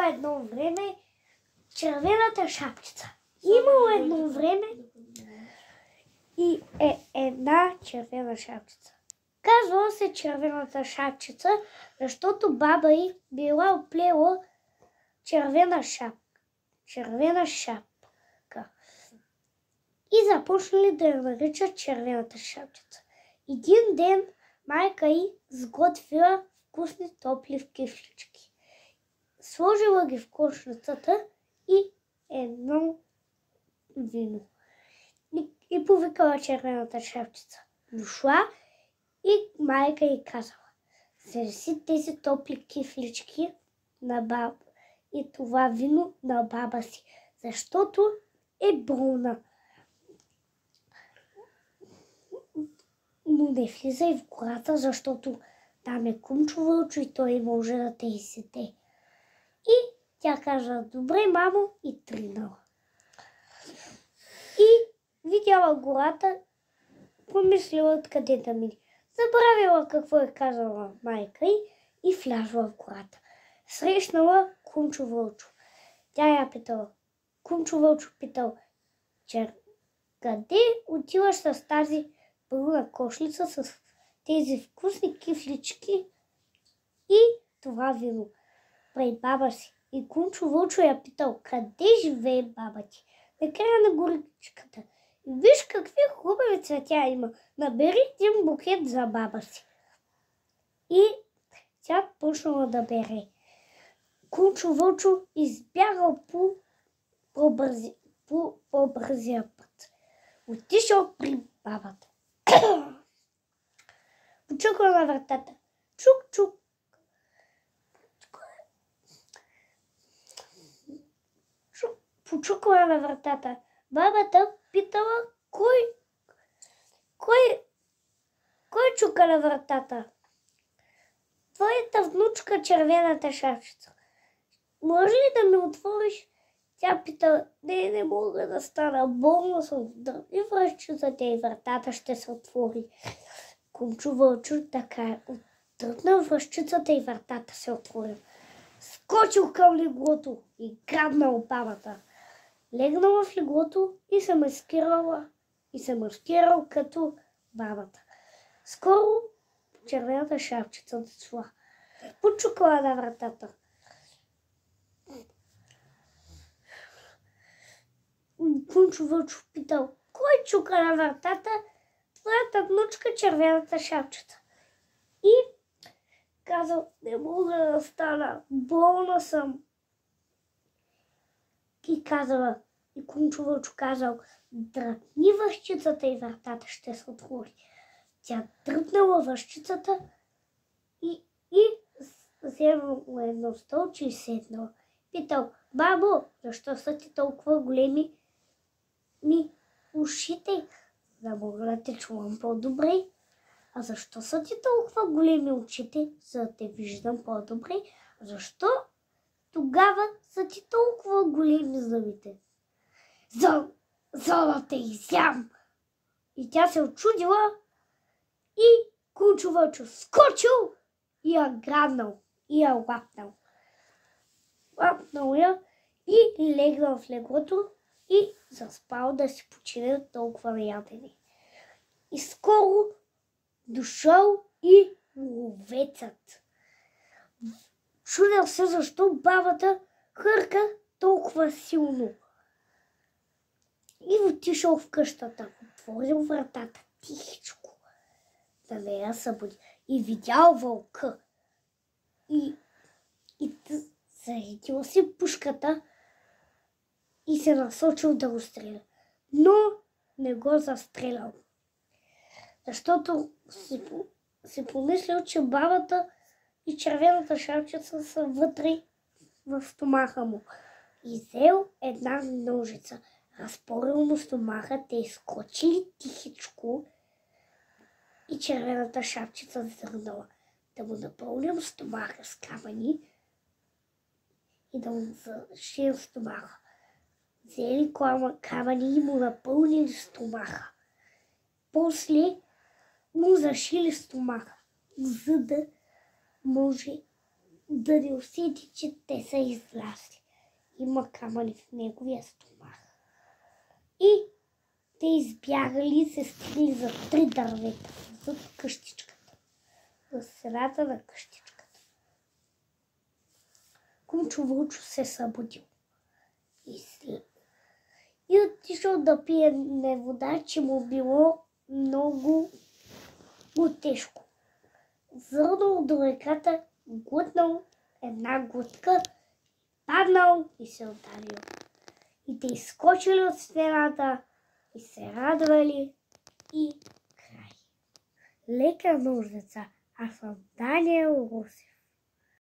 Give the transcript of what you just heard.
едно време червената шапчица. Имало едно време и една червена шапчица. Казвала се червената шапчица, защото баба й била оплела червена шапка. И започнали да я наричат червената шапчица. Един ден майка й сготвила вкусни топли кифлички. Сложила ги в кошницата и едно вино. И повикала червената шапчица. Дошла и майка й казала: занеси тези топли кифлички на баба и това вино на баба си, защото е болна. Но не влизай в гората, защото там е Кумчо Вълчо и той може да те изсете. И тя каза: добре, мамо, и тръгнала. И видяла гората, помислила откъде да мине. Забравила какво е казала майка й и влязла в гората. Срещнала Кумчо Вълчо. Тя я питала. Кумчо Вълчо питал: къде отиваш с тази пълна кошница, с тези вкусни кифлички и това вино? Пред баба си. И Кумчо Вълчо я питал: къде живее баба ти? На края на горичката. Виж какви хубави цветя има. Набери един букет за баба си. И тя почнала да бере. Кумчо Вълчо избягал по по-бързия път. Отишъл при бабата. Почукал на вратата. Чук-чук. Почукала на вратата. Бабата питала: кой чука на вратата? Твоята внучка, червената шапчица. Може ли да ми отвориш? Тя пита: не мога да стана, болна съм, и връщицата и вратата ще се отвори. Кумчо Вълчо така отдръпнал връщицата и вратата се отворил. Скочил към леглото и грабнал бабата. Легнала в леглото и се маскирал като бабата. Скоро червената шапчица дошла. Почукала на вратата. Кумчо Вълчо питал: кой чука на вратата? Твоята внучка, червената шапчица. И казал: не мога да стана, болна съм. И Кумчо Вълчо казал: дръпни въщицата и вратата ще се отвори. Тя дръпнала въщицата и вземала едно столче и седнала. Питал: бабо, защо са ти толкова големи ушите? За мога да те чувам по-добре. А защо са ти толкова големи очите? За да те виждам по-добре. А защо тогава са ти толкова големи зъбите? За да те изям! И тя се очудила и Кумчо Вълчо скочил и я грабнал и я лапнал. Лапнал я и легнал в леглото и заспал да си почине от толкова наядене. И скоро дошъл и ловецът. Чудел се защо бабата хърка толкова силно. И отишъл в къщата, отворил вратата тихичко, да не я събуди. И видял вълка. И заредил си пушката и се насочил да го стреля. Но не го застрелял. Защото си помислил, че бабата и червената шапчица са вътре в стомаха му. И взел една ножица, разпорил му стомаха, те изскочили тихичко и червената шапчица зърнала: да му напълням стомаха с камъни и да му зашием стомаха. Взели камъни и му напълнили стомаха. После му зашили стомаха, за да може да не усети, че те са излязли. Има камъни в неговия стомах. И те избягали и се скрили за 3 дървета зад къщичката. В средата на къщичката. Кумчо Вълчо се събудил. И отишъл да пие вода, че му било много тежко. Зърнал до реката, глътнал една глътка, паднал и се ударил. И те изскочили от стената и се радвали и край. Лека нощ, деца, аз съм Даниел Русев.